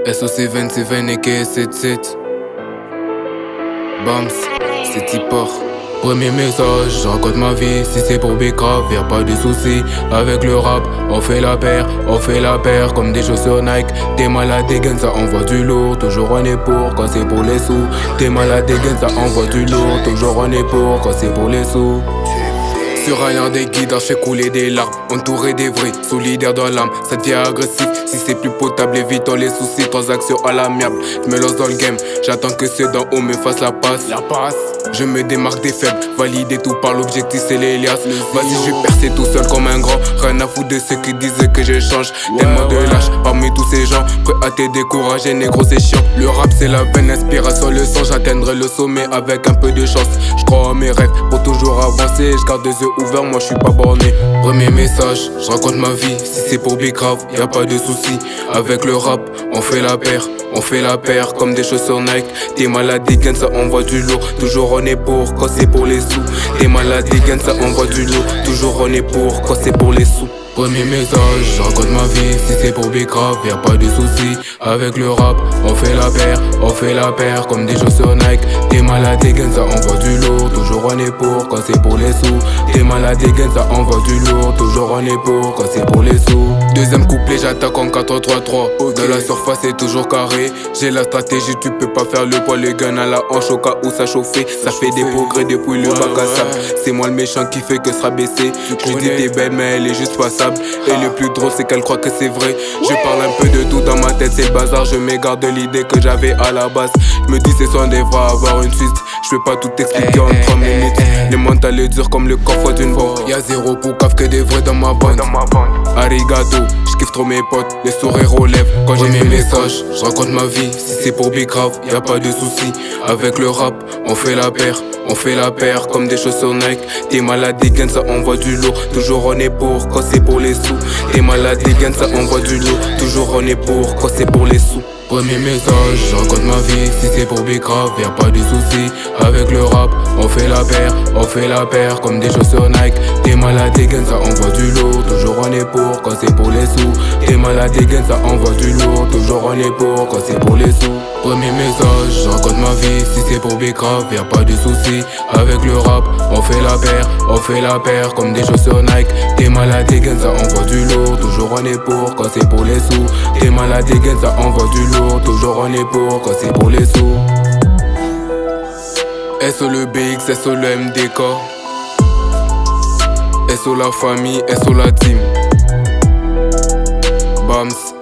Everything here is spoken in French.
SOC 27 et KS77 Bams, c'est Tipor. Premier message, je raconte ma vie. Si c'est pour Bicrave, y'a pas de soucis. Avec le rap, on fait la paire comme des chaussures Nike. T'es malade des gains, ça envoie du lourd. Toujours on est pour quand c'est pour les sous. T'es malade des gains, ça envoie du lourd. Toujours on est pour quand c'est pour les sous. Sur un des guides, je fais couler des larmes. Entouré des vrais, solidaires dans l'âme. Ça devient agressif, si c'est plus potable, évitons les soucis. Transactions à l'amiable, je me lance dans le game. J'attends que ceux d'en haut me fassent la passe. Je me démarque des faibles, valider tout par l'objectif, c'est les liasses. Vas-y, je vais percer tout seul comme un grand. Rien à foutre de ceux qui disent que je change. Tellement de lâches parmi tous ces gens, prêts à te décourager, négro, c'est chiant. Le rap, c'est la veine, inspiration, le sang. J'atteindrai le sommet avec un peu de chance. Je crois en mes rêves pour toujours avancer. Je garde les yeux ouverts, moi je suis pas borné. Premier message, je raconte ma vie. Si c'est pour Bicrave, y'a pas de soucis. Avec le rap, on fait la paire comme des chaussures Nike. T'es malade des gains, ça envoie du lourd. Toujours on est pour quand c'est pour les sous. T'es malade des gains, ça envoie du lourd. Toujours on est pour quand c'est pour les sous. Premier message, je raconte ma vie. Si c'est pour Bicrave, y'a pas de soucis. Avec le rap, on fait la paire comme des chaussures Nike. T'es malade des gains, ça envoie du lourd. Toujours on est pour quand c'est pour les sous. T'es malade des gains, ça envoie du lourd. Toujours on est pour quand c'est pour les sous. Deuxième couplet, j'attaque en 4-3-3. De la surface c'est toujours carré. J'ai la stratégie, tu peux pas faire le poids. Le gun à la hanche au cas où ça chauffait. Ça fait des progrès depuis le bac à sable. C'est moi le méchant qui fait que sera baissé. Je lui dis t'es belle mais elle est juste passable. Et le plus drôle c'est qu'elle croit que c'est vrai. Je parle un peu de tout dans ma tête, c'est le bazar. Je m'égare de l'idée que j'avais à la base. Je me dis c'est soin devra avoir une suite. Je peux pas tout expliquer en 3 minutes. Le mental est dur comme le coffre d'une bombe. Y'a zéro pour caf que des vrais dans ma bande. Arigato, je kiffe trop mes potes. Les sourires aux lèvres quand j'ai mes messages. Je raconte ma vie, si c'est pour Bicrave, y'a pas de soucis. Avec le rap, on fait la paire comme des chaussures Nike. T'es malade des gains, ça envoie du lourd. Toujours on est pour quand c'est pour les sous. T'es malade des gains, ça envoie du lourd. Toujours on est pour quand c'est pour les sous. Premier message, je raconte ma vie. Si c'est pour Bicrave, y'a pas de soucis. Avec le rap, on fait la paire comme des chaussures Nike. T'es malade des gains, ça envoie du lourd. Toujours on est pour quand c'est pour les sous. T'es malade des gains, ça envoie du lourd. Toujours on est pour quand c'est pour les sous. Premier message, je raconte ma vie. Si c'est pour Bicrave, y'a pas de soucis. Avec le rap, on fait la paire comme des chaussures Nike. T'es malade des gains, ça envoie du lourd. Toujours on est pour quand c'est pour les sous. T'es malade des gains, ça envoie du lourd. Toujours on est pour quand c'est pour les sous. SO le BX, SO le MDK, SO la famille, SO la team. Bams.